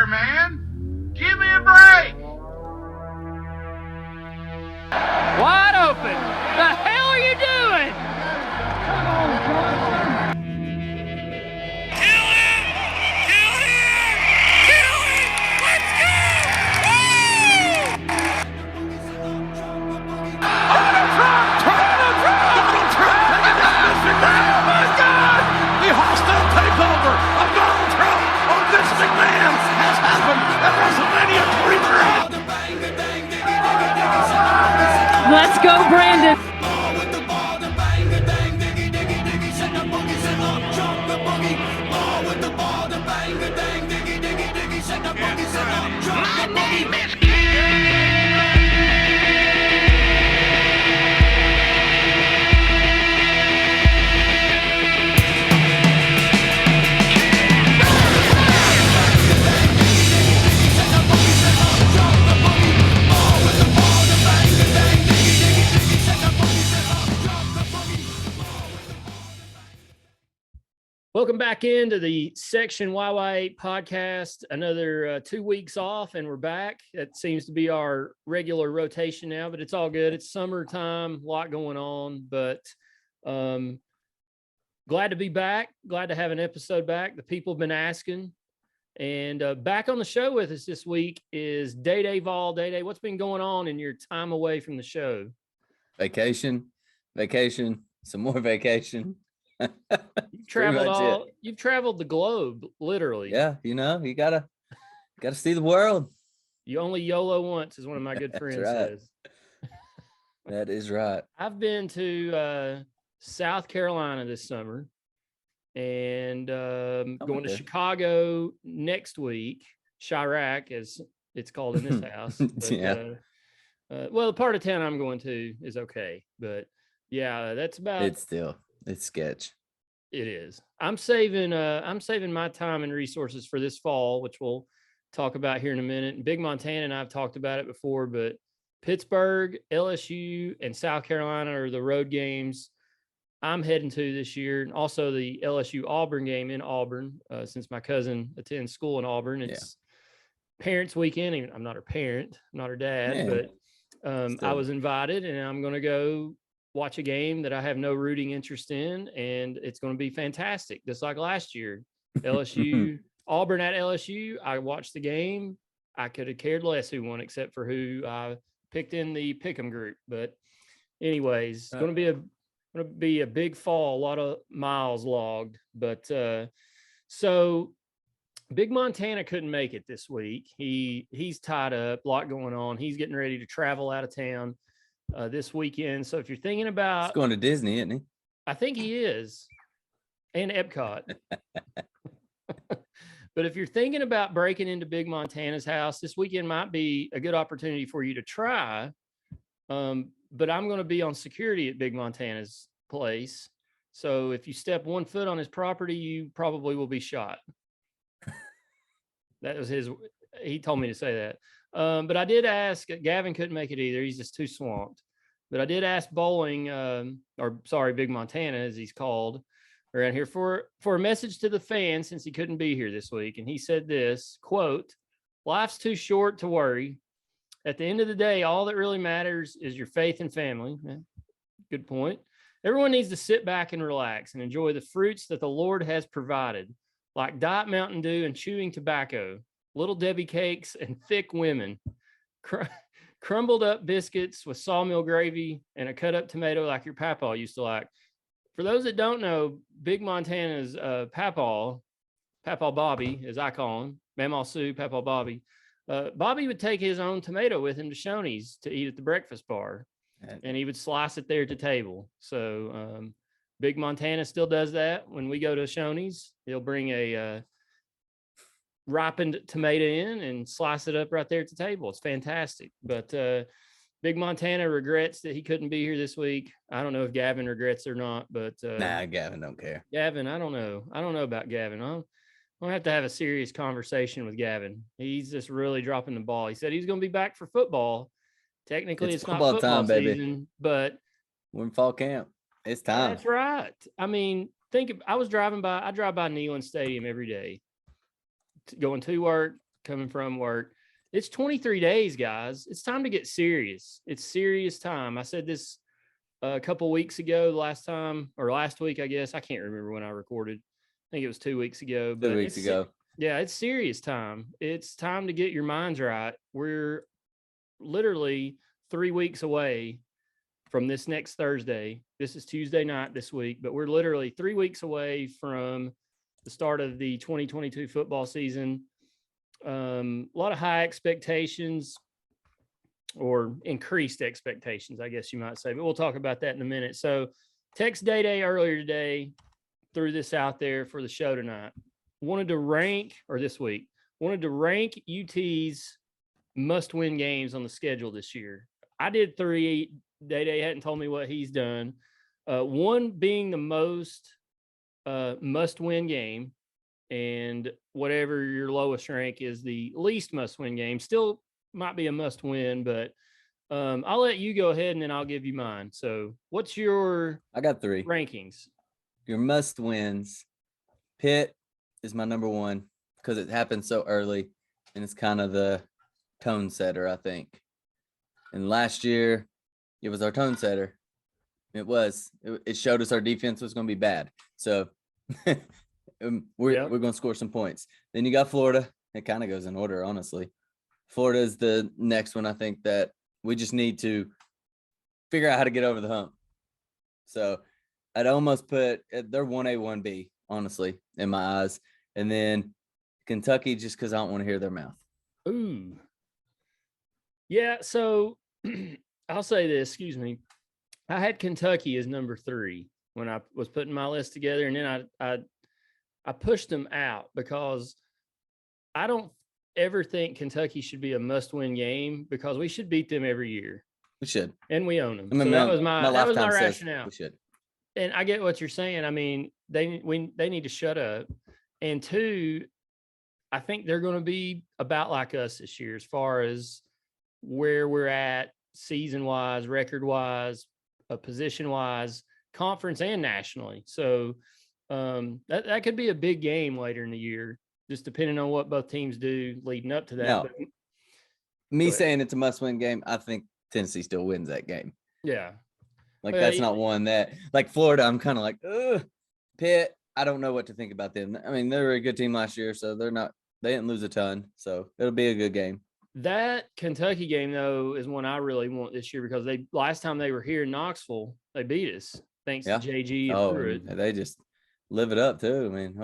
there, man. Give me a break. Wide open. The hell are you doing? Come on, John. Kill him! Kill him! Kill him! Let's go! Woo! Donald Trump! Donald Trump! Donald Trump! Oh my God! The hostile takeover of Donald Trump on Vince McMahon has happened at WrestleMania 23. Let's go, Brandon. My name is Welcome back into the Section YY8 podcast. Another 2 weeks off, and we're back. That seems to be our regular rotation now, but it's all good. It's summertime, a lot going on, but glad to be back. Glad to have an episode back. The people have been asking. And back on the show with us this week is DayDayVol. Day, what's been going on in your time away from the show? Vacation, some more vacation. You've traveled the globe, literally. Yeah, you gotta see the world. You only YOLO once, is one of my good friends says. That is right. I've been to South Carolina this summer, and going to Chicago next week. Chirac, as it's called in this house. But, Yeah. Well, the part of town I'm going to is okay, but yeah, that's about. It's sketch. It is. I'm saving my time and resources for this fall, which we'll talk about here in a minute. And Big Montana and I've talked about it before, but Pittsburgh, LSU, and South Carolina are the road games I'm heading to this year. And also the LSU Auburn game in Auburn, since my cousin attends school in Auburn. It's parents weekend. Even I'm not her parent, I'm not her dad, but I was invited, and I'm going to go watch a game that I have no rooting interest in, and it's going to be fantastic. Just like last year, LSU, Auburn at LSU. I watched the game. I could have cared less who won, except for who I picked in the pick'em group. But anyways, it's going to be a big fall, a lot of miles logged. But so Big Montana couldn't make it this week. He's tied up, a lot going on. He's getting ready to travel out of town this weekend. So if you're thinking about, He's going to Disney, isn't he? I think he is, and Epcot. But if you're thinking about breaking into Big Montana's house, this weekend might be a good opportunity for you to try. But I'm going to be on security at Big Montana's place. So if you step 1 foot on his property, you probably will be shot. That was he told me to say that. But I did ask, Gavin couldn't make it either. He's just too swamped. But I did ask Bowling, Big Montana, as he's called around here, for a message to the fans since he couldn't be here this week. And he said this, quote, "Life's too short to worry. At the end of the day, all that really matters is your faith and family." Good point. "Everyone needs to sit back and relax and enjoy the fruits that the Lord has provided, like Diet Mountain Dew and chewing tobacco, Little Debbie cakes and thick women, crumbled up biscuits with sawmill gravy and a cut up tomato like your papa used to like." For those that don't know, Big Montana's papa Bobby, as I call him, Mamaw Sue, Papa Bobby, Bobby would take his own tomato with him to Shoney's to eat at the breakfast bar, and he would slice it there at the table. So Big Montana still does that. When we go to Shoney's, he'll bring a ripened tomato in and slice it up right there at the table. It's fantastic. But Big Montana regrets that he couldn't be here this week. I don't know if Gavin regrets or not, but Nah, Gavin don't care. Gavin, I don't know about Gavin. I'm gonna have to have a serious conversation with Gavin. He's just really dropping the ball. He said he's gonna be back for football. Technically, it's not football time, baby. season, but we're in fall camp. It's time. That's right. I mean, I drive by Neyland Stadium every day, going to work, coming from work. It's 23 days, guys. It's time to get serious. It's serious time. I said this a couple weeks ago, last week, I guess. I can't remember when I recorded. I think it was 2 weeks ago. But 2 weeks ago. Yeah, it's serious time. It's time to get your minds right. We're literally 3 weeks away from this next Thursday. This is Tuesday night this week, but we're literally 3 weeks away from the start of the 2022 football season. A lot of high expectations, or increased expectations, I guess you might say, but we'll talk about that in a minute. So text Day earlier today, threw this out there for the show tonight. Wanted to rank UT's must-win games on the schedule this year. I did 3. Day hadn't told me what he's done. One being the most must-win game, and whatever your lowest rank is the least must-win game. Still might be a must-win, but I'll let you go ahead and then I'll give you mine. So what's your I got 3 rankings? Your must-wins. Pitt is my number 1 because it happened so early, and it's kind of the tone setter, I think. And last year, it was our tone setter. It showed us our defense was going to be bad. So we're going to score some points. Then you got Florida. It kind of goes in order, honestly. Florida is the next one. I think that we just need to figure out how to get over the hump. So I'd almost put they're 1A, 1B, honestly, in my eyes. And then Kentucky, just because I don't want to hear their mouth. Ooh. Yeah, so I'll say this, excuse me. I had Kentucky as number 3 when I was putting my list together, and then I pushed them out because I don't ever think Kentucky should be a must-win game because we should beat them every year. We should. And we own them. I mean, so that was my rationale. We should. And I get what you're saying. I mean, they need to shut up. And 2, I think they're going to be about like us this year as far as where we're at season-wise, record-wise, position-wise, conference and nationally. So that could be a big game later in the year, just depending on what both teams do leading up to that. No. Me saying it's a must-win game, I think Tennessee still wins that game. Yeah. Like, that's not one that, like Florida, I'm kind of like, ugh. Pitt, I don't know what to think about them. I mean, they were a good team last year, so they didn't lose a ton. So it'll be a good game. That Kentucky game, though, is one I really want this year because last time they were here in Knoxville, they beat us thanks to JG and Pruitt. They just live it up too. It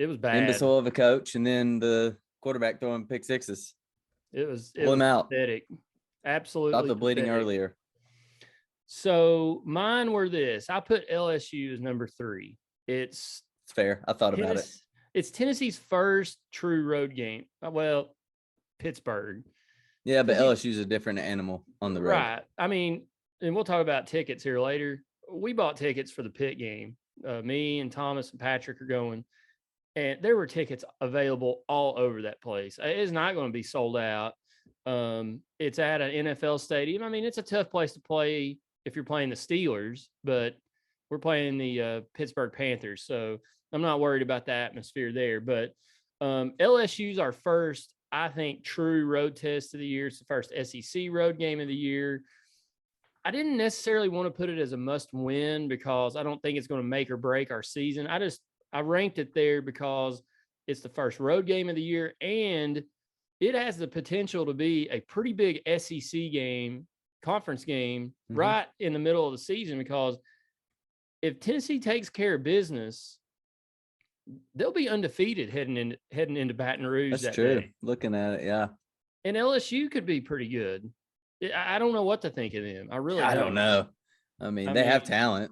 was bad. Imbecile of a coach, and then the quarterback throwing pick sixes. It was pathetic. Absolutely. Stop the bleeding earlier. So mine were this. I put LSU as number 3. It's fair. I thought about it. It's Tennessee's first true road game. Well, Pittsburgh. Yeah, but LSU's a different animal on the road. Right. I mean, and we'll talk about tickets here later. We bought tickets for the Pitt game. Me and Thomas and Patrick are going. And there were tickets available all over that place. It's not going to be sold out. It's at an NFL stadium. I mean, it's a tough place to play if you're playing the Steelers, but we're playing the Pittsburgh Panthers. So I'm not worried about the atmosphere there. But LSU's our first, I think, true road test of the year. It's the first SEC road game of the year. I didn't necessarily want to put it as a must win because I don't think it's going to make or break our season. I ranked it there because it's the first road game of the year, and it has the potential to be a pretty big SEC game, conference game, right in the middle of the season, because if Tennessee takes care of business, they'll be undefeated heading into Baton Rouge. That's true. Day. Looking at it, yeah. And LSU could be pretty good. I don't know what to think of them. I don't know. I mean, they have talent.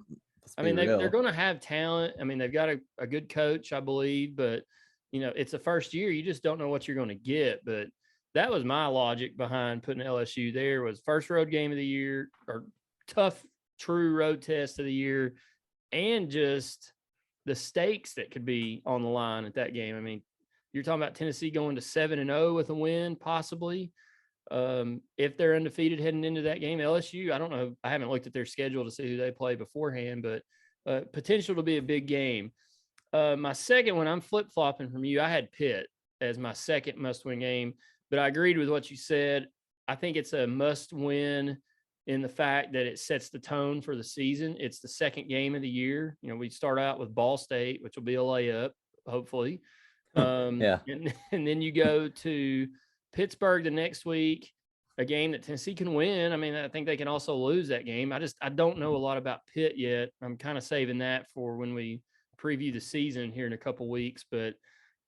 They're going to have talent. I mean, they've got a good coach, I believe, but it's the first year. You just don't know what you're going to get. But that was my logic behind putting LSU there. Was first road game of the year, or tough, true road test of the year, and just the stakes that could be on the line at that game. I mean, you're talking about Tennessee going to 7-0 with a win, possibly. If they're undefeated heading into that game, LSU, I don't know. I haven't looked at their schedule to see who they play beforehand, but potential to be a big game. My second one, I'm flip-flopping from you. I had Pitt. as my second must-win game, but I agreed with what you said. I think it's a must-win in the fact that it sets the tone for the season. It's the second game of the year. You know, we start out with Ball State, which will be a layup, hopefully. Yeah. And then you go to Pittsburgh the next week, a game that Tennessee can win. I mean, I think they can also lose that game. I don't know a lot about Pitt yet. I'm kind of saving that for when we preview the season here in a couple weeks. But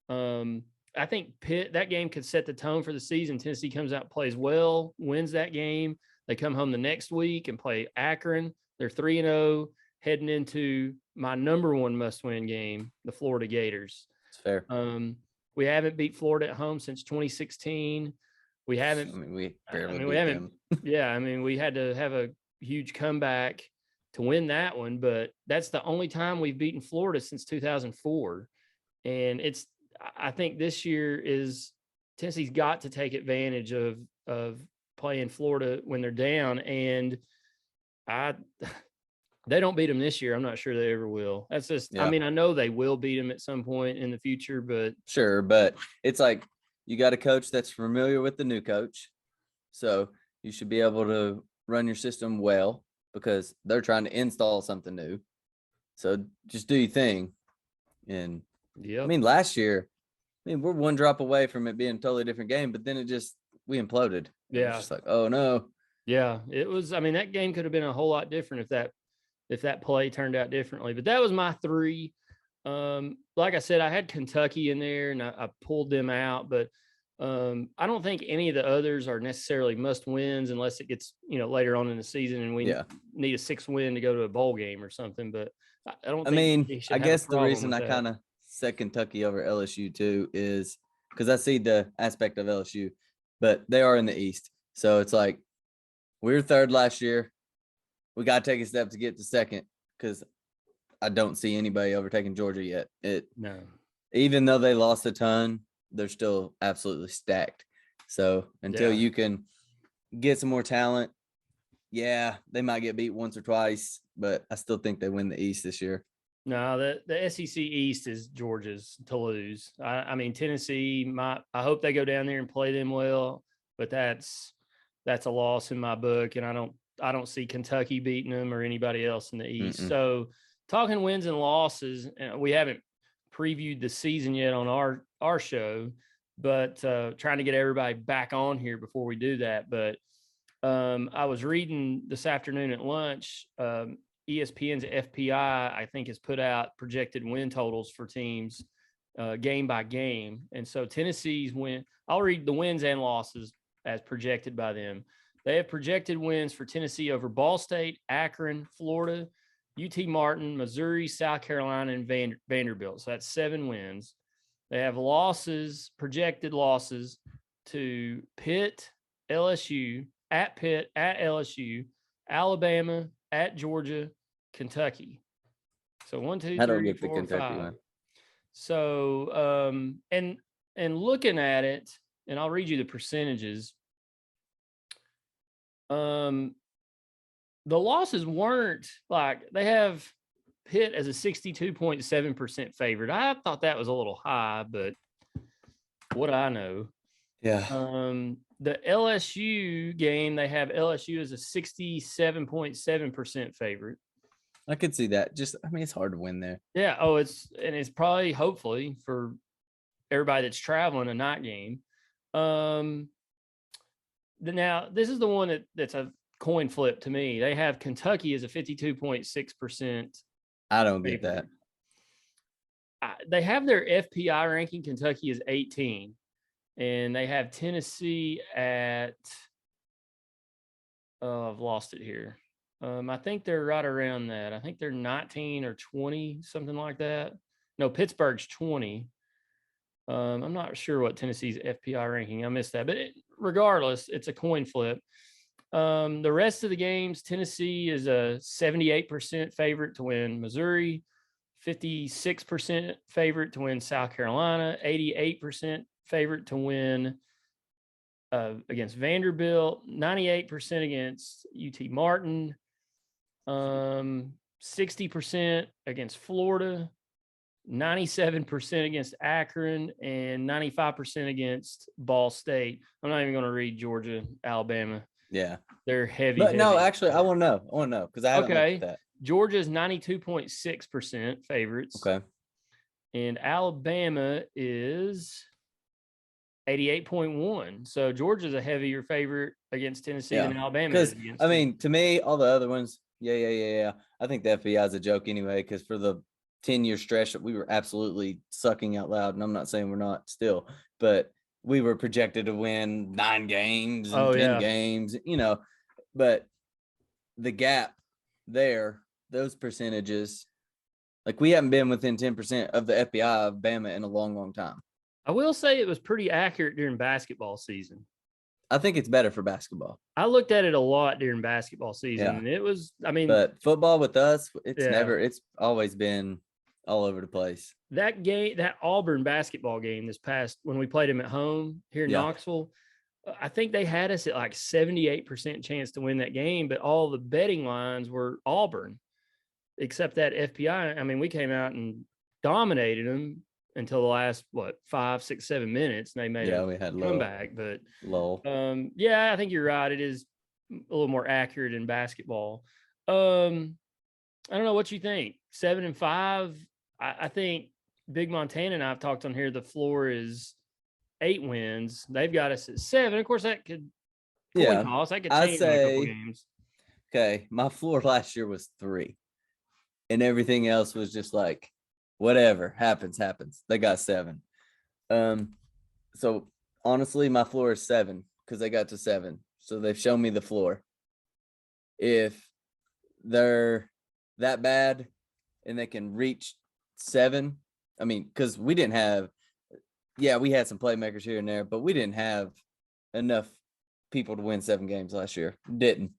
I think Pitt, that game could set the tone for the season. Tennessee comes out, plays well, wins that game. They come home the next week and play Akron. They're 3-0 heading into my number one must-win game, the Florida Gators. It's fair. We haven't beat Florida at home since 2016. We haven't. I mean, we barely beat we haven't. them. Yeah, I mean, we had to have a huge comeback to win that one, but that's the only time we've beaten Florida since 2004. And I think this year is Tennessee's got to take advantage of playing Florida when they're down, and they don't beat them this year. I'm not sure they ever will. That's just, I mean, I know they will beat them at some point in the future, but sure. But it's like, you got a coach that's familiar with the new coach. So you should be able to run your system well because they're trying to install something new. So just do your thing. And I mean, last year, we're one drop away from it being a totally different game, but then we imploded. Yeah. It was just like, oh no. Yeah, it was. I mean, that game could have been a whole lot different if that play turned out differently. But that was my three. Like I said, I had Kentucky in there and I pulled them out, but I don't think any of the others are necessarily must wins unless it gets, later on in the season and we need a 6 win to go to a bowl game or something. But I don't think I guess the reason I kind of set Kentucky over LSU too is because I see the aspect of LSU, but they are in the East. So it's like, we were third last year. We got to take a step to get to second because I don't see anybody overtaking Georgia yet. No. Even though they lost a ton, they're still absolutely stacked. So until you can get some more talent, they might get beat once or twice, but I still think they win the East this year. No, the SEC East is Georgia's to lose. I mean, Tennessee, I hope they go down there and play them well, but that's a loss in my book, and I don't see Kentucky beating them or anybody else in the East. So talking wins and losses, we haven't previewed the season yet on our show, but trying to get everybody back on here before we do that. But I was reading this afternoon at lunch, ESPN's FPI, I think, has put out projected win totals for teams game by game. And so Tennessee's win, I'll read the wins and losses as projected by them. They have projected wins for Tennessee over Ball State, Akron, Florida, UT Martin, Missouri, South Carolina, and Vanderbilt. So that's 7 wins. They have projected losses to Pitt, LSU, at Pitt, at LSU, Alabama, at Georgia, Kentucky. So 1, 2, 3, 4, 5. So and looking at it, and I'll read you the percentages. The losses weren't like, they have Pitt as a 62.7% favorite. I thought that was a little high, but what do I know? Yeah. The LSU game, they have LSU as a 67.7% favorite. I could see that. It's hard to win there. Yeah. Oh, it's probably, hopefully, for everybody that's traveling, a night game. Now, this is the one that's a coin flip to me. They have Kentucky as a 52.6%. I don't get that. They have their FPI ranking. Kentucky is 18. And they have Tennessee at, I've lost it here. I think they're right around that. I think they're 19 or 20, something like that. No, Pittsburgh's 20. I'm not sure what Tennessee's FPI ranking. I missed that. But regardless, it's a coin flip. The rest of the games, Tennessee is a 78% favorite to win Missouri, 56% favorite to win South Carolina, 88% favorite to win against Vanderbilt, 98% against UT Martin, 60% against Florida, 97% against Akron, and 95% against Ball State. I'm not even going to read Georgia, Alabama. Yeah. They're heavy. But no, heavy. actually, I want to know. Because I haven't looked at that. Georgia's 92.6% favorites. Okay. And Alabama is 88.1. So Georgia's a heavier favorite against Tennessee than Alabama is. I mean, to me, all the other ones, yeah. I think the FBI is a joke anyway, because for the 10-year stretch that we were absolutely sucking out loud, and I'm not saying we're not still, but we were projected to win 9 games and 10 games, but the gap there, those percentages, like we haven't been within 10% of the FBI of Bama in a long, long time. I will say it was pretty accurate during basketball season. I think it's better for basketball. I looked at it a lot during basketball season, and it was, but football with us, it's always been all over the place. That game, that Auburn basketball game this past, when we played them at home here in Knoxville, I think they had us at like 78% chance to win that game, but all the betting lines were Auburn, except that FPI. I mean, we came out and dominated them until the last 5, 6, 7 minutes, and they made we had comeback. But I think you're right. It is a little more accurate in basketball. I don't know what you think. 7-5. I think Big Montana and I've talked on here. The floor is 8 wins. They've got us at 7. Of course, that could toss. That could change in a couple games. Okay, my floor last year was 3, and everything else was just like, whatever happens. They got 7. So honestly, my floor is 7 because they got to 7. So they've shown me the floor. If they're that bad and they can reach 7, I mean, because we didn't have, we had some playmakers here and there, but we didn't have enough people to win 7 games last year. Didn't.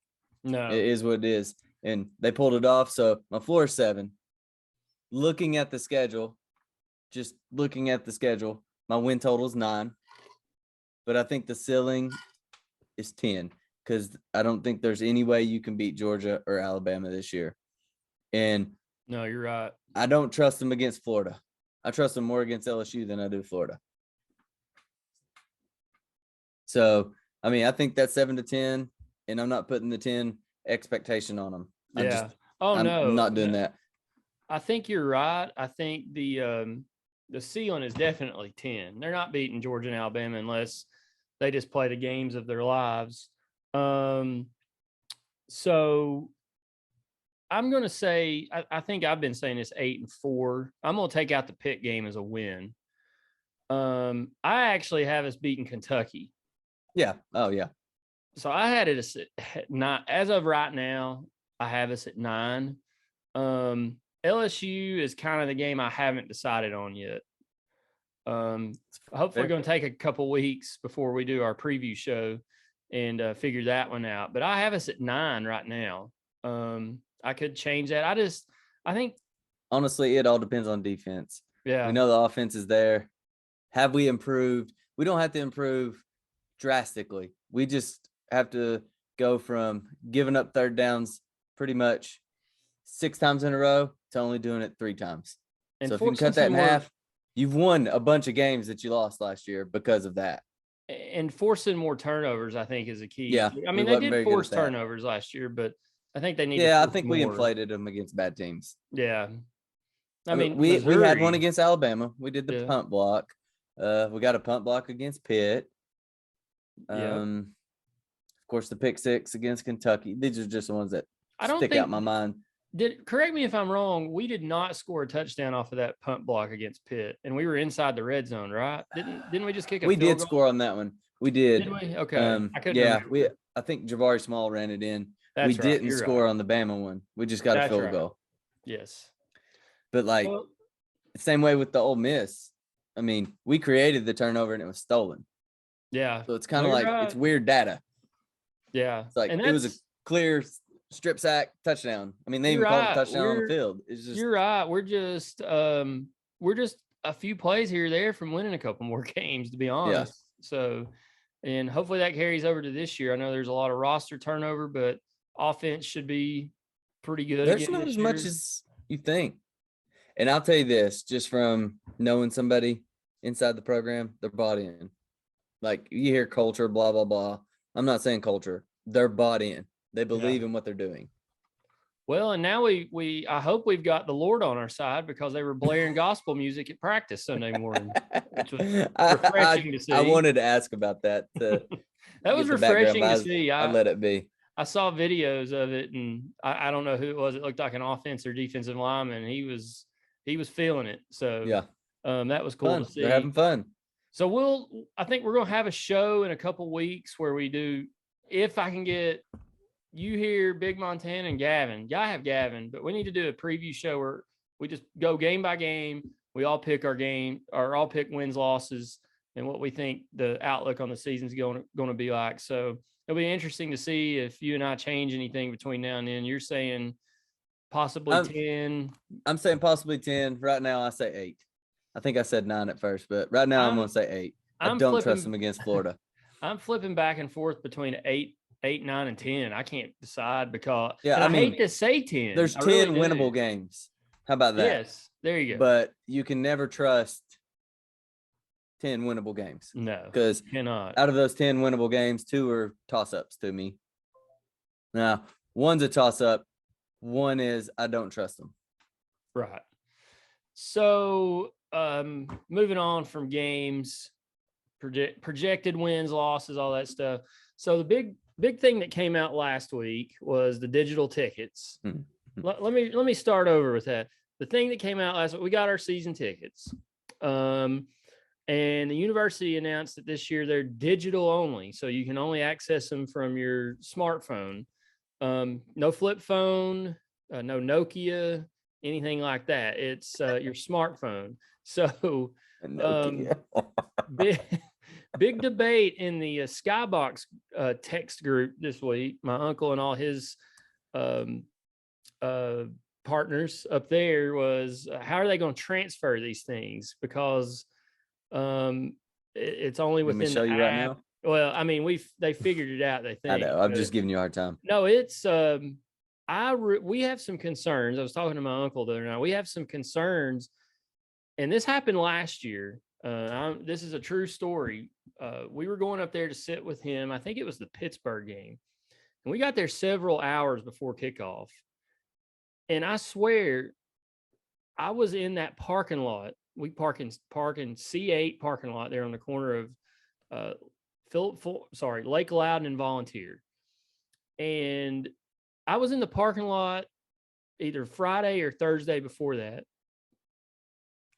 No. It is what it is. And they pulled it off. So my floor is 7. Looking at the schedule, my win total is 9. But I think the ceiling is 10 because I don't think there's any way you can beat Georgia or Alabama this year. And no, you're right. I don't trust them against Florida. I trust them more against LSU than I do Florida. So, I mean, I think that's 7-10, and I'm not putting the 10 expectation on them. I'm not doing that. I think you're right. I think the ceiling is definitely 10. They're not beating Georgia and Alabama unless they just play the games of their lives. So I'm going to say, I think I've been saying this 8-4. I'm going to take out the Pitt game as a win. I actually have us beating Kentucky. Yeah. Oh, yeah. So I had it at 9. As of right now, I have us at 9. LSU is kind of the game I haven't decided on yet. Hopefully, we're going to take a couple weeks before we do our preview show and figure that one out. But I have us at 9 right now. I could change that. I think honestly, it all depends on defense. Yeah, we know the offense is there. Have we improved? We don't have to improve drastically. We just have to go from giving up third downs pretty much 6 times in a row to only doing it 3 times. And so if you can cut that in half, you've won a bunch of games that you lost last year because of that. And forcing more turnovers, I think, is a key. Yeah, I mean, they did force turnovers last year, but I think they need to I think we inflated them against bad teams. Yeah. I mean, we had one against Alabama. We did the punt block. We got a punt block against Pitt. Of course, the pick 6 against Kentucky. These are just the ones that stick out in my mind. Correct me if I'm wrong. We did not score a touchdown off of that punt block against Pitt, and we were inside the red zone, right? Didn't we just kick a field goal? We did score on that one. We did. Did we? Okay. I think Jabari Small ran it in. That's we didn't score on the Bama one. We just got a field goal. Yes. But same way with the Ole Miss. I mean, we created the turnover and it was stolen. Yeah. So it's kind of it's weird data. Yeah. It's it was a clear strip sack touchdown. I mean, they even called it a touchdown on the field. It's just, you're right. We're just a few plays here or there from winning a couple more games, to be honest. Yeah. So, and hopefully that carries over to this year. I know there's a lot of roster turnover, but offense should be pretty good. There's not as much as you think. And I'll tell you this, just from knowing somebody inside the program, they're bought in. Like you hear culture, blah, blah, blah. I'm not saying culture. They're bought in. They believe in what they're doing. Well, and now I hope we've got the Lord on our side, because they were blaring gospel music at practice Sunday morning, which was refreshing to see. I wanted to ask about that. That was refreshing to see. I'll let it be. I saw videos of it, and I don't know who it was. It looked like an offense or defensive lineman. He was feeling it. So yeah, that was cool to see. They're having fun. So I think we're gonna have a show in a couple weeks where we do, if I can get you here, Big Montana and Gavin. Yeah, I have Gavin, but we need to do a preview show where we just go game by game. We all pick our game, or all pick wins, losses, and what we think the outlook on the season's going to be like. So it'll be interesting to see if you and I change anything between now and then. You're saying possibly 10. I'm saying possibly 10. Right now, I say 8. I think I said 9 at first, but right now I'm going to say 8. I don't trust them against Florida. I'm flipping back and forth between 8, 9, and 10. I can't decide because I mean, hate to say 10. There's 10 winnable games. How about that? Yes, there you go. But you can never trust 10 winnable games. No, because cannot. Out of those 10 winnable games, 2 are toss-ups to me. Now, one's a toss-up. One is I don't trust them. Right. So moving on from games, projected wins, losses, all that stuff. So the big thing that came out last week was the digital tickets. Let me start over with that. The thing that came out last week, we got our season tickets. And the university announced that this year they're digital only. So you can only access them from your smartphone. No flip phone, no Nokia, anything like that. It's your smartphone. So big debate in the Skybox text group this week. My uncle and all his partners up there was, how are they going to transfer these things? Because it's only within show you app. right now. Well, I mean, they figured it out. They think. I know. I'm just giving you a hard time. No, it's we have some concerns. I was talking to my uncle the other night. We have some concerns, and this happened last year. This is a true story. We were going up there to sit with him. I think it was the Pittsburgh game, and we got there several hours before kickoff. And I swear, I was in that parking lot. We park in C8 parking lot there on the corner of Lake Loudon and Volunteer. And I was in the parking lot either Friday or Thursday before that.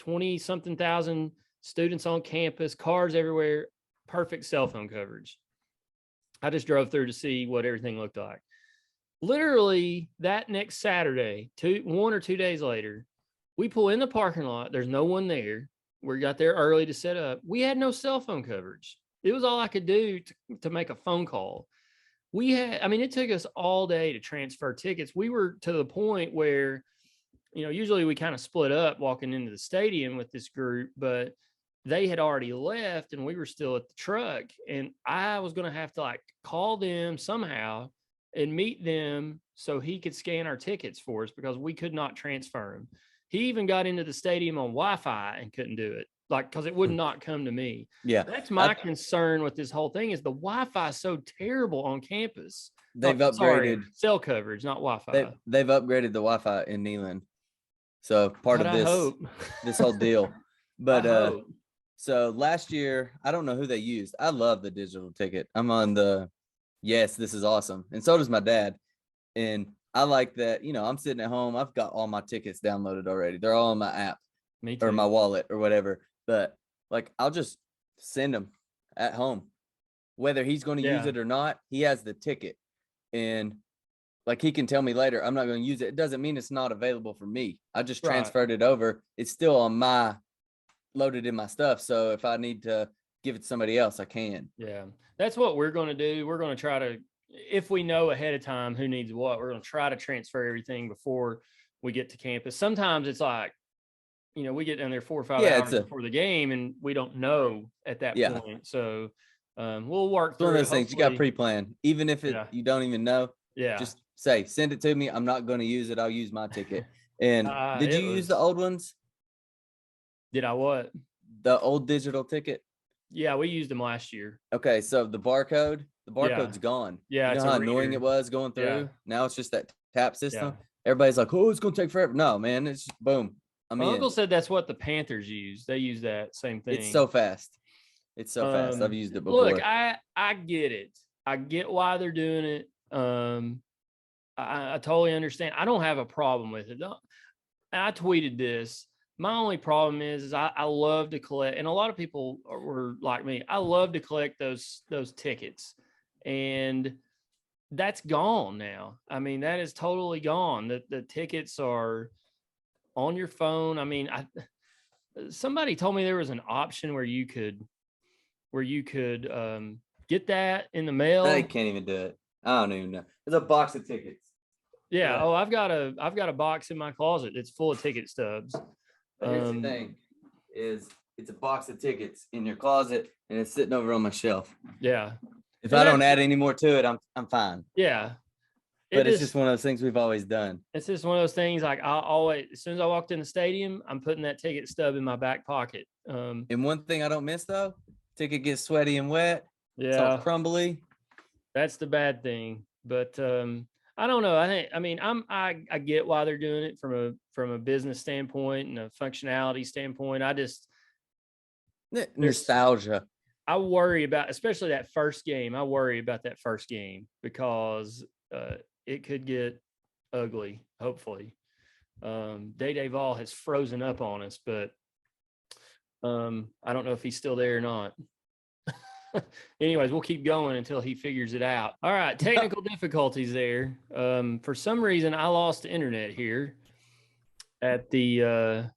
20-something thousand students on campus, cars everywhere, perfect cell phone coverage. I just drove through to see what everything looked like. Literally that next Saturday, 1 or 2 days later, we pull in the parking lot. There's no one there. We got there early to set up. We had no cell phone coverage. It was all I could do to make a phone call. It took us all day to transfer tickets. We were to the point where, usually we kind of split up walking into the stadium with this group, but they had already left and we were still at the truck. And I was going to have to call them somehow and meet them so he could scan our tickets for us, because we could not transfer them. He even got into the stadium on Wi-Fi and couldn't do it, because it would not come to me. Yeah. That's my concern with this whole thing, is the Wi-Fi is so terrible on campus. They've upgraded cell coverage, not Wi-Fi. They've upgraded the Wi-Fi in Neyland. So part of this whole deal. But so last year, I don't know who they used. I love the digital ticket. I'm on the, yes, this is awesome. And so does my dad. And I like that, I'm sitting at home. I've got all my tickets downloaded already. They're all in my app or my wallet or whatever. But I'll just send them at home, whether he's going to use it or not. He has the ticket, and he can tell me later, I'm not going to use it. It doesn't mean it's not available for me. I just transferred it over. It's still on loaded in my stuff. So if I need to give it to somebody else, I can. Yeah, that's what we're going to do. We're going to try to, if we know ahead of time who needs what, we're going to try to transfer everything before we get to campus. Sometimes it's we get down there 4 or 5 hours before the game and we don't know at that point. So we'll work through one of those things you got to pre-plan, even if you don't even know. Yeah. Just send it to me. I'm not going to use it. I'll use my ticket. And did it you use was- the old ones? Did I what? The old digital ticket? Yeah, we used them last year. Okay, so the barcode's gone. Yeah, You it's know a how annoying reader. it was going through? Yeah. Now it's just that tap system. Yeah. Everybody's like, oh, it's gonna take forever. No, man, it's just boom. I My mean, uncle said that's what the Panthers use. They use that same thing. it's so fast. It's so fast. I've used it before. Look, I get it. I get why they're doing it. I totally understand. I don't have a problem with it. And I tweeted this. My only problem is I love to collect, and a lot of people were like me. I love to collect those tickets, and that's gone now. I mean, that is totally gone. The tickets are on your phone. I mean, somebody told me there was an option where you could get that in the mail. They can't even do it. I don't even know. There's a box of tickets. Yeah. Yeah. Oh, I've got a box in my closet. It's full of ticket stubs. But here's the thing: is it's a box of tickets in your closet, and it's sitting over on my shelf. Yeah. If And I don't that's- add any more to it, I'm fine. Yeah. But it's just one of those things we've always done. It's just one of those things. Like I always, as soon as I walked in the stadium, I'm putting that ticket stub in my back pocket. And one thing I don't miss though, ticket gets sweaty and wet. It's all Yeah, crumbly. that's the bad thing. But I don't know. I get why they're doing it from a business standpoint and a functionality standpoint. Nostalgia. I worry about, especially that first game. I worry about that first game because it could get ugly. Hopefully, DayDayVol has frozen up on us, but I don't know if he's still there or not. Anyways, we'll keep going until he figures it out. All right, technical difficulties there. For some reason, I lost the internet here at the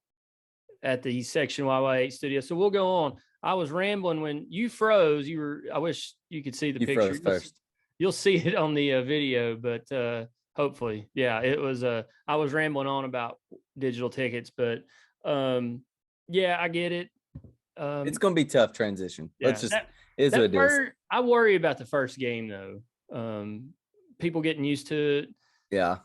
Section YY8 studio. So we'll go on. I was rambling when you froze. I wish you could see the You picture. froze first. You'll see it on the video, but hopefully, yeah, it was. I was rambling on about digital tickets, but yeah, I get it. It's gonna be tough transition. Yeah, Let's just is what it is. I worry about the first game though. People getting used to it. Yeah.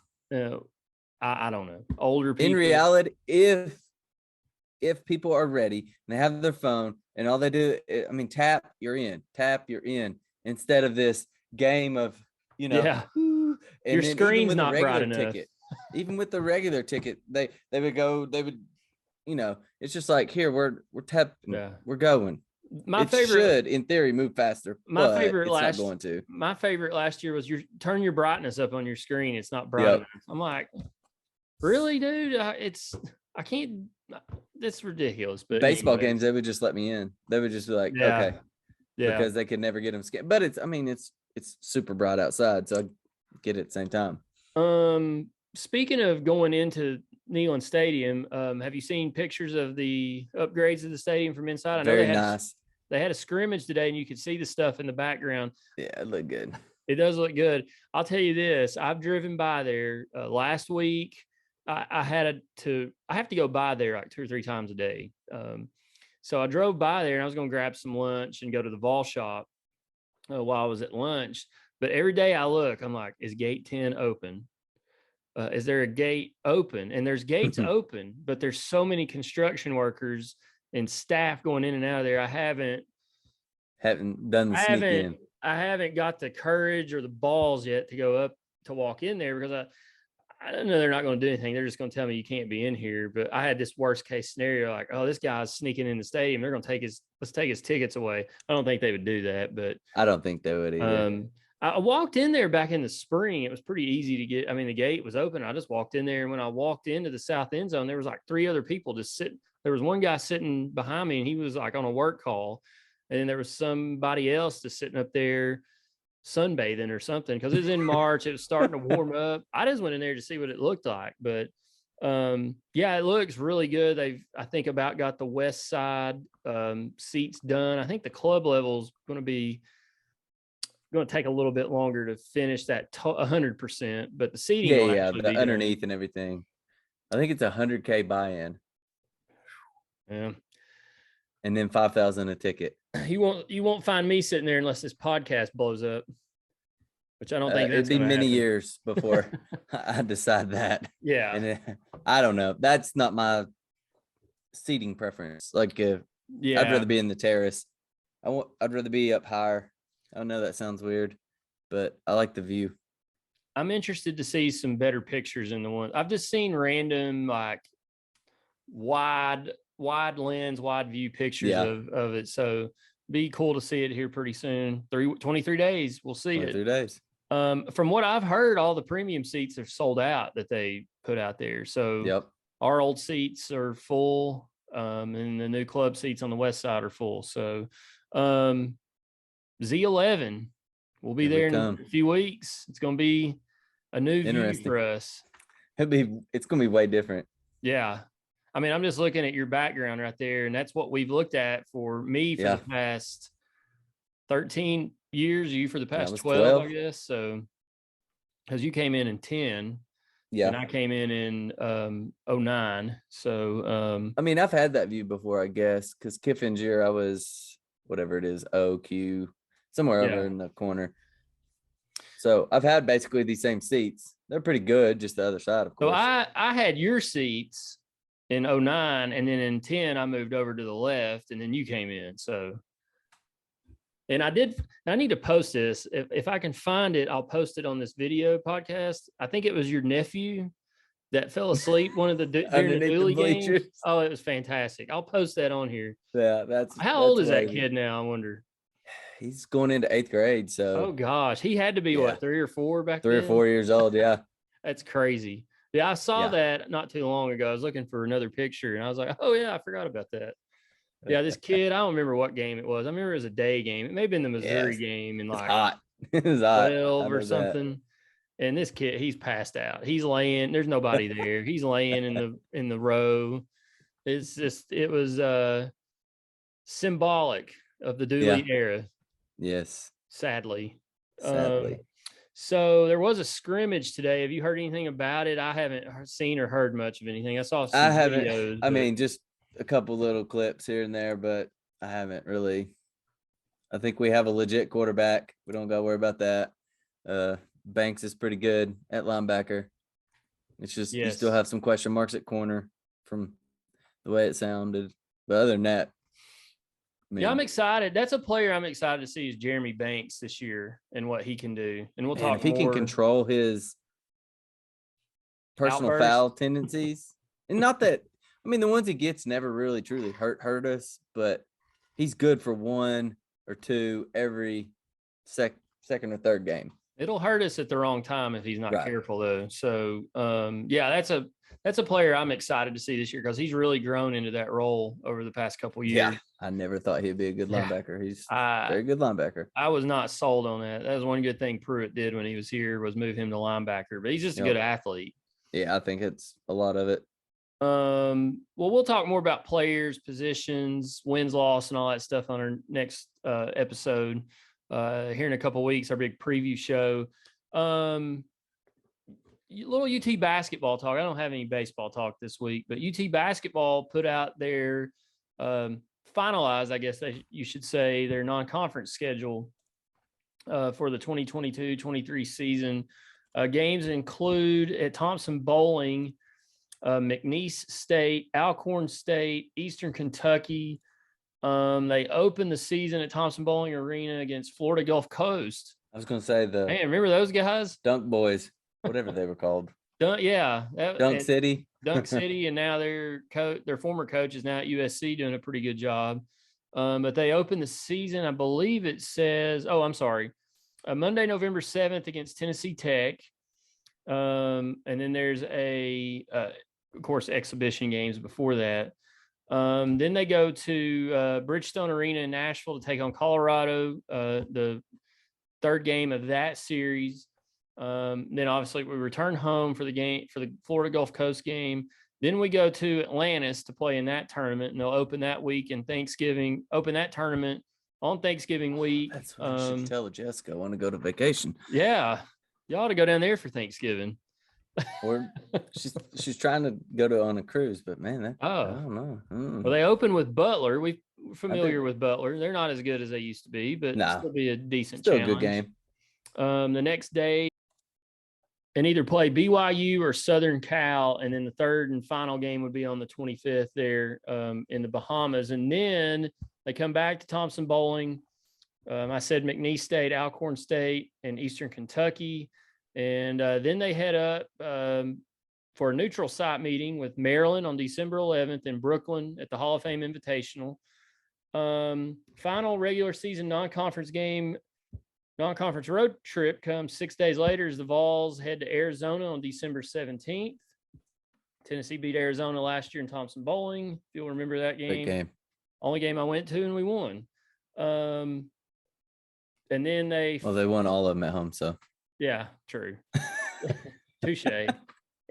I don't know. Older people. In reality, if people are ready and they have their phone and all they do, I mean, tap, you're in. Tap, you're in. Instead of this game of, Yeah. and Your then even screen's with the not bright regular enough. ticket, even with the regular ticket, they would, it's just like, here, we're tapping, Yeah. we're going. My It favorite should, in theory, move faster. My favorite it's last not going to. My favorite last year was turn your brightness up on your screen. It's not bright Yep. enough. I'm like, really, dude? I can't. That's ridiculous. But Baseball anyways. games, they would just let me in. They would just be like, Yeah. okay, Yeah. because they could never get them scanned. But it's super bright outside, so I get it at the same time. Speaking of going into Neyland Stadium, have you seen pictures of the upgrades of the stadium from inside? I know Very nice. They had a scrimmage today, and you could see the stuff in the background. Yeah, it looked good. It does look good. I'll tell you this. I've driven by there last week. I have to go by there like 2 or 3 times a day. So I drove by there and I was going to grab some lunch and go to the Vol shop while I was at lunch. But every day I look, I'm like, is gate 10 open? Is there a gate open? And there's gates open, but there's so many construction workers and staff going in and out of there. I haven't done the sneak in. I haven't got the courage or the balls yet to go up to walk in there because I don't know they're not going to do anything. They're just going to tell me you can't be in here. But I had this worst case scenario, like, oh, this guy's sneaking in the stadium. They're going to let's take his tickets away. I don't think they would do that, but I don't think they would either. I walked in there back in the spring. It was pretty easy to get. I mean, the gate was open. I just walked in there, and when I walked into the south end zone, there was like 3 other people just sitting. There was one guy sitting behind me, and he was like on a work call, and then there was somebody else just sitting up there sunbathing or something because it was in March. It was starting to warm up. I just went in there to see what it looked like, but yeah, it looks really good. I think about got the west side seats done. I think the club level is going to take a little bit longer to finish that 100%, but the seating will Yeah, actually the be underneath done. and everything. I think it's $100K buy-in. Yeah. And then 5,000 a ticket. You won't find me sitting there unless this podcast blows up. which I don't think that's it'd be gonna many happen. years before I decide that. Yeah. And I don't know. That's not my seating preference. Like, I'd Yeah. rather be in the terrace. I'd rather be up higher. I know that sounds weird, but I like the view. I'm interested to see some better pictures in the one. I've just seen random like wide lens, wide view pictures Yeah. of it. So be cool to see it here pretty soon. 23 days, we'll see 23 it. days. From what I've heard, all the premium seats are sold out that they put out there. So Yep. our old seats are full, and the new club seats on the west side are full. So Z11 will be there in a few weeks. It's going to be a new view for us. It's going to be way different. Yeah. I mean, I'm just looking at your background right there, and that's what we've looked at for me for the past 13 years, you for the past 12, I guess. So, because you came in 10, and I came in 09. So, I mean, I've had that view before, I guess, because Kiffinger, I was whatever it is, OQ, somewhere over in the corner. So I've had basically these same seats. They're pretty good, just the other side, of course. So I had your seats in 09, and then in 10 I moved over to the left, and then you came in. So, and I need to post this. If I can find it, I'll post it on this video podcast. I think it was your nephew that fell asleep during the Dooley game. Oh, it was fantastic. I'll post that on here. Yeah, how old is that kid now, I wonder? He's going into 8th grade. So, oh gosh, he had to be what, 3 or 4 back then? 3 or 4 years old. Yeah. That's crazy. Yeah, I saw that not too long ago. I was looking for another picture, and I was like, oh yeah, I forgot about that. Yeah, this kid, I don't remember what game it was. I remember it was a day game. It may have been the Missouri game in like hot. It was hot. 12 or something. And this kid, he's passed out. He's laying. There's nobody there. He's laying in the row. It's just, it was symbolic of the Dooley era. Yes. Sadly. So there was a scrimmage today. Have you heard anything about it? I haven't seen or heard much of anything. I saw some videos. I mean, just a couple little clips here and there, but I haven't really. I think we have a legit quarterback. We don't got to worry about that. Banks is pretty good at linebacker. It's just you still have some question marks at corner from the way it sounded. But other than that, I'm excited. That's a player I'm excited to see is Jeremy Banks this year and what he can do. And we'll talk if he can control his personal foul tendencies. And not that, I mean, the ones he gets never really truly hurt us, but he's good for 1 or 2 every second or third game. It'll hurt us at the wrong time if he's not careful, though. So, that's a player I'm excited to see this year because he's really grown into that role over the past couple years. Yeah, I never thought he'd be a good linebacker. He's a very good linebacker. I was not sold on that. That was one good thing Pruitt did when he was here was move him to linebacker, but he's just a good athlete. Yeah, I think it's a lot of it. Well, we'll talk more about players, positions, wins, loss, and all that stuff on our next episode here in a couple of weeks, our big preview show. Little UT basketball talk. I don't have any baseball talk this week, but UT basketball put out their finalized, I guess you should say, their non-conference schedule for the 2022-23 season. Games include at Thompson Bowling, McNeese State, Alcorn State, Eastern Kentucky. They opened the season at Thompson Bowling Arena against Florida Gulf Coast. I was going to say remember those guys? Dunk Boys, whatever they were called. Dunk City. Dunk City, and now their former coach is now at USC doing a pretty good job. But they opened the season, I believe it says, Monday, November 7th against Tennessee Tech. And then there's of course, exhibition games before that. Then they go to Bridgestone Arena in Nashville to take on Colorado, the third game of that series. Then obviously we return home for the Florida Gulf Coast game. Then we go to Atlantis to play in that tournament, and they'll open that week in open that tournament on Thanksgiving week. That's what I should tell Jessica. I want to go to vacation. Yeah. You ought to go down there for Thanksgiving. Or she's trying to go on a cruise, but man, I don't know. Well, they open with Butler. We're familiar with Butler. They're not as good as they used to be, but it'll still be a decent challenge. A good game. The next day, and either play BYU or Southern Cal. And then the third and final game would be on the 25th there in the Bahamas. And then they come back to Thompson Bowling. I said McNeese State, Alcorn State, and Eastern Kentucky. And then they head up for a neutral site meeting with Maryland on December 11th in Brooklyn at the Hall of Fame Invitational. Final regular season non-conference game, non-conference road trip comes 6 days later as the Vols head to Arizona on December 17th. Tennessee beat Arizona last year in Thompson Bowling. If you'll remember that game. Great game. Only game I went to and we won. And then they won all of them at home. So yeah, true. Touche.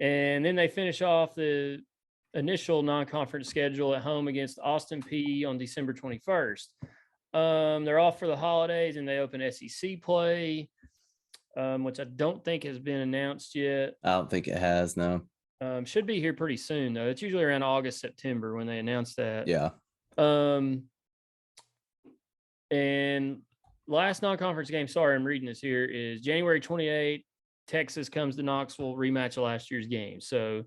And then they finish off the initial non-conference schedule at home against Austin Peay on December 21st. They're off for the holidays and they open SEC play, which I don't think has been announced yet. I don't think it has, no. Should be here pretty soon though. It's usually around August, September when they announce that. Yeah. And last non-conference game, sorry, I'm reading this here, is January 28th. Texas comes to Knoxville, rematch of last year's game. So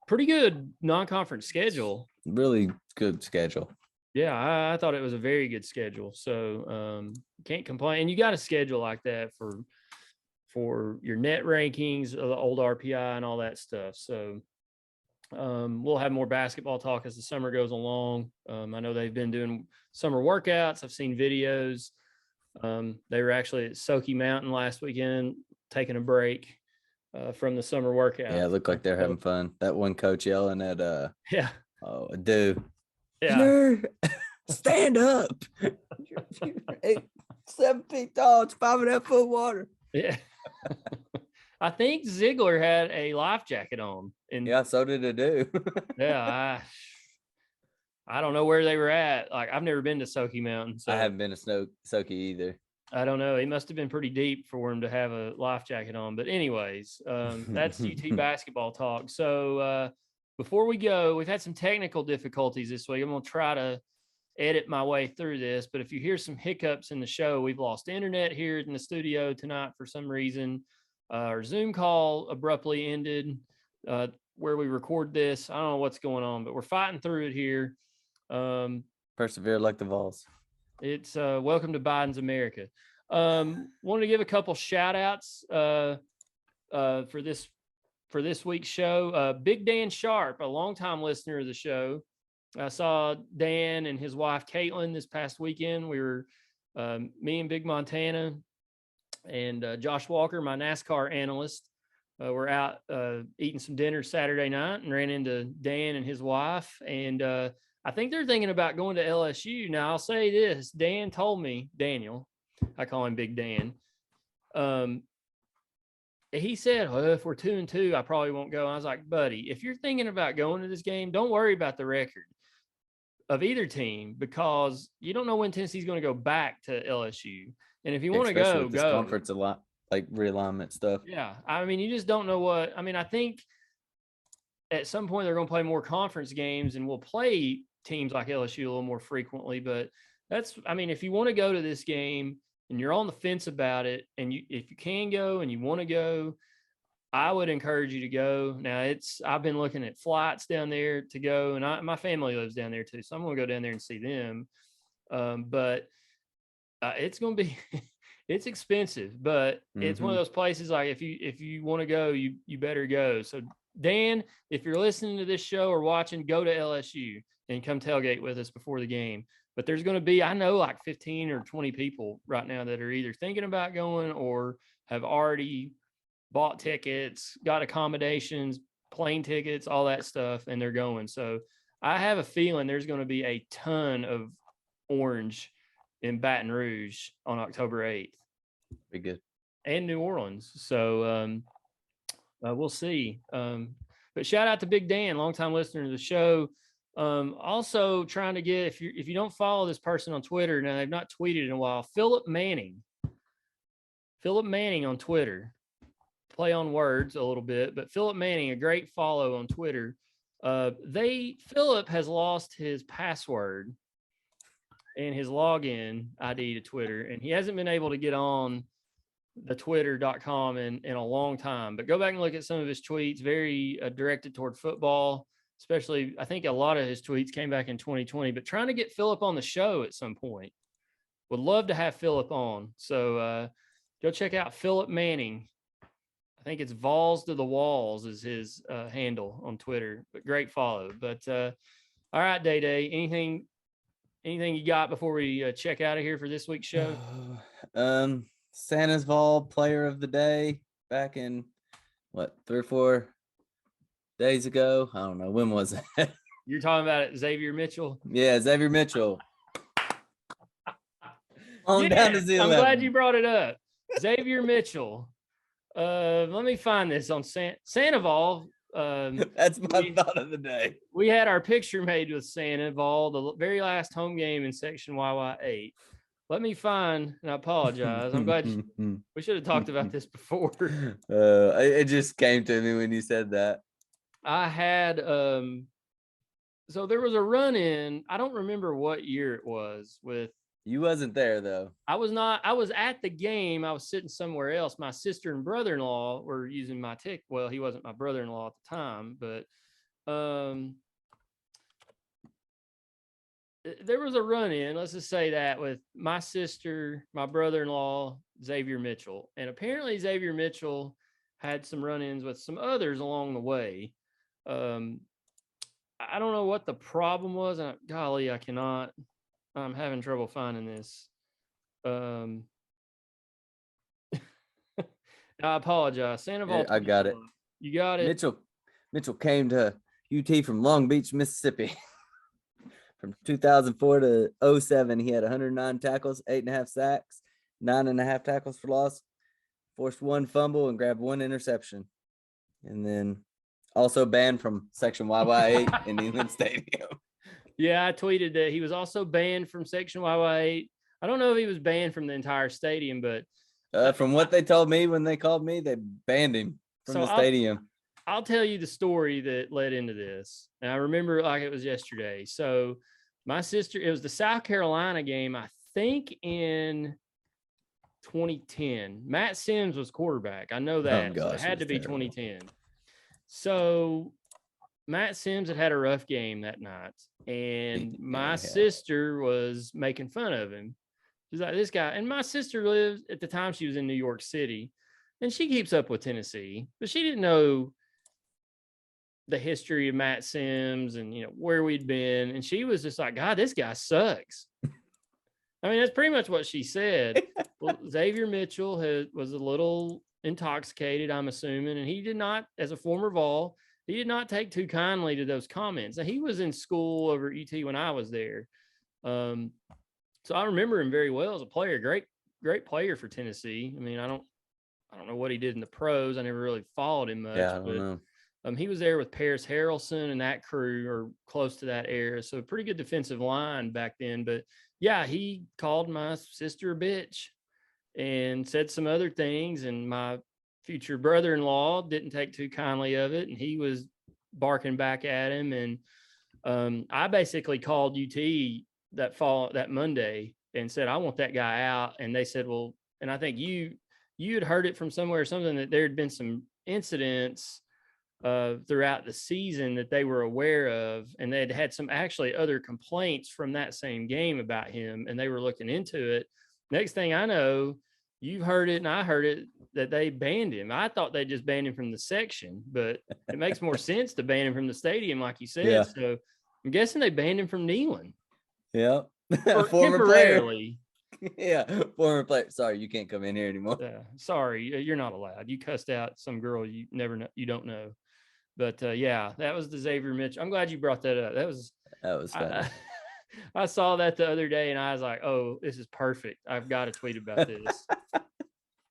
pretty good non-conference schedule. Really good schedule. Yeah, I thought it was a very good schedule. So can't complain. And you got a schedule like that for your net rankings, the old RPI and all that stuff. So we'll have more basketball talk as the summer goes along. I know they've been doing summer workouts. I've seen videos. They were actually at Soaky Mountain last weekend, taking a break from the summer workout. Yeah, it looked like they're having fun. That one coach yelling at yeah. Oh, dude. Yeah. Stand up. You're 7 feet tall. It's 5.5 foot water. Yeah. I think Ziegler had a life jacket on. And yeah, so did a dude. yeah, I don't know where they were at. Like, I've never been to Soaky Mountain. So I haven't been to Soaky either. I don't know. He must have been pretty deep for him to have a life jacket on. But anyways, that's UT basketball talk. So before we go, we've had some technical difficulties this week. I'm going to try to edit my way through this. But if you hear some hiccups in the show, we've lost internet here in the studio tonight for some reason. Our Zoom call abruptly ended where we record this. I don't know what's going on, but we're fighting through it here. Persevere like the Vols. It's welcome to Biden's America. Wanted to give a couple shout outs for this week's show. Big Dan Sharp, a longtime listener of the show. I saw Dan and his wife Caitlin this past weekend. We were me and Big Montana and Josh Walker, my NASCAR analyst. We're out eating some dinner Saturday night and ran into Dan and his wife. And I think they're thinking about going to LSU. Now, I'll say this. Dan told me, Daniel, I call him Big Dan. He said, well, if we're 2-2, I probably won't go. I was like, buddy, if you're thinking about going to this game, don't worry about the record of either team because you don't know when Tennessee's going to go back to LSU. And if you want to go, go. Conference a lot, like realignment stuff. Yeah. I mean, you just don't know what. I mean, I think at some point they're going to play more conference games and we'll play teams like LSU a little more frequently. But that's, I mean, if you want to go to this game and you're on the fence about it and if you can go and you want to go, I would encourage you to go. Now I've been looking at flights down there to go and my family lives down there too. So I'm going to go down there and see them. But it's going to be, it's expensive, but it's one of those places like if you want to go, you better go. So Dan, if you're listening to this show or watching, go to LSU and come tailgate with us before the game. But there's going to be, I know, like 15 or 20 people right now that are either thinking about going or have already bought tickets, got accommodations, plane tickets, all that stuff, and they're going. So I have a feeling there's going to be a ton of orange in Baton Rouge on October 8th. Be good. And New Orleans. So we'll see. But shout out to Big Dan, longtime listener to the show. Also trying to get, if you don't follow this person on Twitter, now they've not tweeted in a while, Philip Manning on Twitter, play on words a little bit, but Philip Manning, a great follow on Twitter. Philip has lost his password and his login ID to Twitter, and he hasn't been able to get on the twitter.com in a long time. But go back and look at some of his tweets, very directed toward football, especially I think a lot of his tweets came back in 2020, but trying to get Philip on the show at some point. Would love to have Philip on. So go check out Philip Manning. I think it's Vols to the Walls is his handle on Twitter, but great follow. But all right, Day, anything you got before we check out of here for this week's show? Santa's Vol player of the day back in 3 or 4 days ago. I don't know. When was it? You're talking about it, Xavier Mitchell? Yeah, Xavier Mitchell. On down to the I'm 11. glad you brought it up. Xavier Mitchell. Let me find this on Sandoval. That's my thought of the day. We had our picture made with Sandoval, the very last home game in Section YY8. Let me find, and I apologize. I'm glad we should have talked about this before. It just came to me when you said that. I had so there was a run-in. I don't remember what year it was with. You wasn't there though. I was not. I was at the game. I was sitting somewhere else. My sister and brother-in-law were using my ticket. Well, he wasn't my brother-in-law at the time, but there was a run-in. Let's just say that with my sister, my brother-in-law, Xavier Mitchell, and apparently Xavier Mitchell had some run-ins with some others along the way. I don't know what the problem was. Golly, I'm having trouble finding this. I apologize. Sandoval. I got it. You got it. Mitchell came to UT from Long Beach, Mississippi. From 2004 to 07, he had 109 tackles, 8.5 sacks, 9.5 tackles for loss, forced 1 fumble, and grabbed 1 interception. And then also banned from Section YY8 in Neyland Stadium. Yeah, I tweeted that he was also banned from Section YY8. I don't know if he was banned from the entire stadium, but from what they told me when they called me, they banned him from the stadium. I'll tell you the story that led into this. And I remember it like it was yesterday. So my sister, it was the South Carolina game, I think in 2010. Matt Sims was quarterback. I know that. Oh, gosh, so it had to be terrible. 2010. So Matt Sims had a rough game that night. And my sister was making fun of him. She's like, this guy. And my sister lives, at the time she was in New York City. And she keeps up with Tennessee. But she didn't know the history of Matt Sims and, where we'd been. And she was just like, God, this guy sucks. I mean, that's pretty much what she said. Well, Xavier Mitchell was a little intoxicated, I'm assuming. And he did not, as a former Vol, he did not take too kindly to those comments. Now, he was in school over at UT when I was there. So I remember him very well as a player. Great player for Tennessee. I mean, I don't know what he did in the pros. I never really followed him much. Yeah, I don't know. He was there with Paris Harrelson and that crew, or close to that era. So pretty good defensive line back then. But yeah, he called my sister a bitch and said some other things. And my future brother-in-law didn't take too kindly of it. And he was barking back at him. And I basically called UT that Monday and said, I want that guy out. And they said, well, and I think you had heard it from somewhere or something, that there had been some incidents throughout the season that they were aware of, and they had some actually other complaints from that same game about him, and they were looking into it. Next thing I know, you've heard it and I heard it, that they banned him. I thought they just banned him from the section, but it makes more sense to ban him from the stadium, like you said. Yeah. So I'm guessing they banned him from Neyland. Yeah. Former temporarily. Yeah, former player. Sorry, you can't come in here anymore. Sorry, you're not allowed. You cussed out some girl you don't know. But yeah, that was the Xavier Mitchell. I'm glad you brought that up. That was funny. I saw that the other day and I was like, oh, this is perfect. I've got to tweet about this.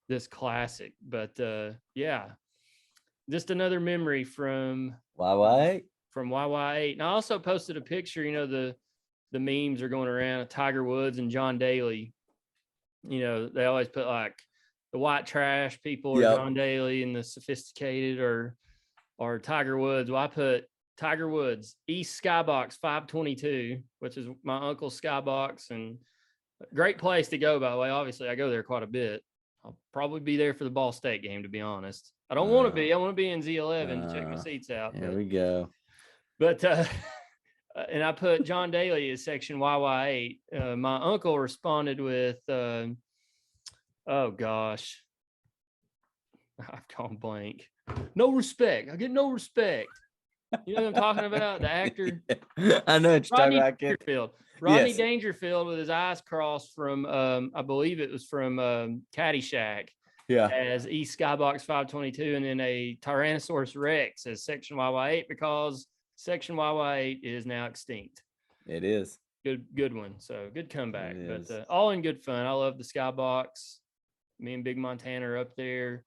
This classic. But yeah, just another memory from YY8. From YY8. And I also posted a picture, the memes are going around of Tiger Woods and John Daly. They always put like the white trash people or John Daly, and the sophisticated or Tiger Woods. Well, I put Tiger Woods, East Skybox 522, which is my uncle's skybox, and great place to go, by the way. Obviously, I go there quite a bit. I'll probably be there for the Ball State game, to be honest. I don't want to be. I want to be in Z11 to check my seats out. Here we go. But and I put John Daly as Section YY8. My uncle responded with, oh gosh, I've gone blank. No respect. I get no respect. You know what I'm talking about? The actor. I know what you're talking about. Dangerfield. Rodney Yes. Dangerfield with his eyes crossed from, I believe it was from Caddyshack. Yeah. As East Skybox 522, and then a Tyrannosaurus Rex as Section YY8, because Section YY8 is now extinct. It is. Good one. So good comeback. It But is. all in good fun. I love the Skybox. Me and Big Montana are up there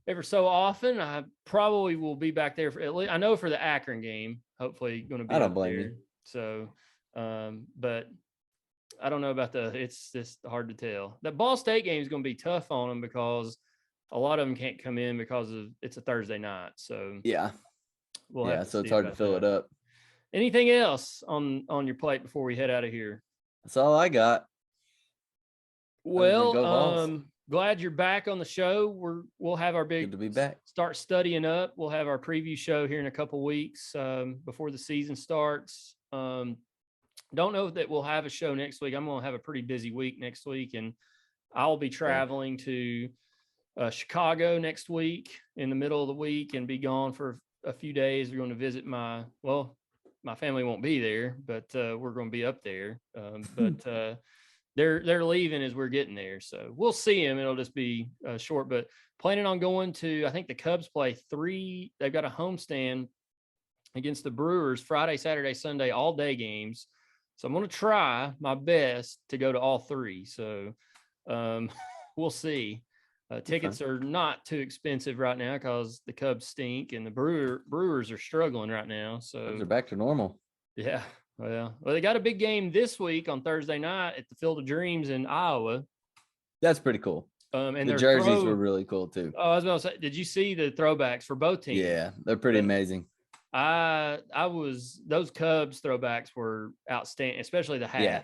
ever so often. I probably will be back there for at least, I know for the Akron game. Hopefully going to be. I don't up blame there. you. So, but I don't know about it's just hard to tell. The Ball State game is going to be tough on them because a lot of them can't come in because it's a Thursday night. So Yeah. we'll have So see it's hard to about fill that. it up. Anything else on your plate before we head out of here? That's all I got. Well, Go Vols. glad you're back on the show. We'll have our big Good to be back. start studying up. We'll have our preview show here in a couple weeks before the season starts. Don't know that we'll have a show next week. I'm going to have a pretty busy week next week, and I'll be traveling to Chicago next week in the middle of the week and be gone for a few days. We're going to visit my family won't be there, but we're going to be up there. But they're leaving as we're getting there. So we'll see them. It'll just be short, but planning on going to, I think the Cubs play 3. They've got a homestand against the Brewers Friday, Saturday, Sunday, all day games. So I'm going to try my best to go to all 3. So we'll see. Tickets are not too expensive right now because the Cubs stink and the Brewers are struggling right now. So They're back to normal. yeah. Well, they got a big game this week on Thursday night at the Field of Dreams in Iowa. That's pretty cool. And The their jerseys were really cool too. Oh, I was about to say, did you see the throwbacks for both teams? Yeah, they're pretty amazing. Those Cubs throwbacks were outstanding, especially the hats. Yeah.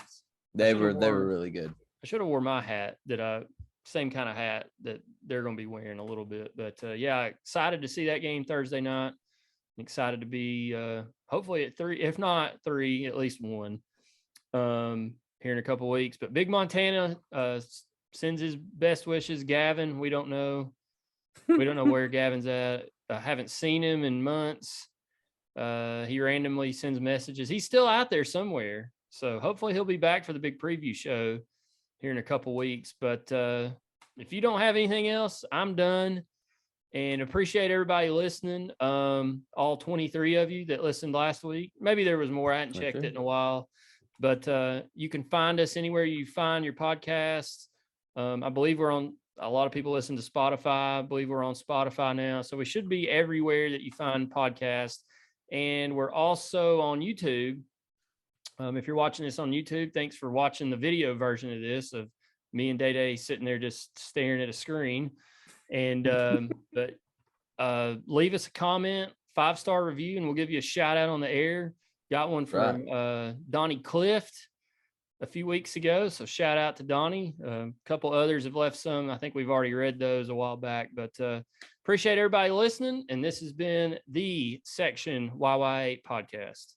They were really good. I should have wore my hat same kind of hat that they're going to be wearing a little bit. But yeah, excited to see that game Thursday night. Excited to be hopefully at 3, if not 3, at least 1 here in a couple of weeks. But Big Montana sends his best wishes. Gavin, we don't know where Gavin's at. I haven't seen him in months. He randomly sends messages. He's still out there somewhere. So hopefully he'll be back for the big preview show here in a couple weeks. But if you don't have anything else, I'm done. And appreciate everybody listening. All 23 of you that listened last week. Maybe there was more. I hadn't checked it in a while. But you can find us anywhere you find your podcasts. I believe we're on. A lot of people listen to Spotify. I believe we're on Spotify now. So we should be everywhere that you find podcasts. And we're also on YouTube. If you're watching this on YouTube, thanks for watching the video version of this of me and Day sitting there just staring at a screen. And but leave us a comment, 5-star review, and we'll give you a shout out on the air. Got one from Donnie Clift a few weeks ago, so shout out to Donnie. A couple others have left some. I think we've already read those a while back, but appreciate everybody listening. And this has been the Section YY8 podcast.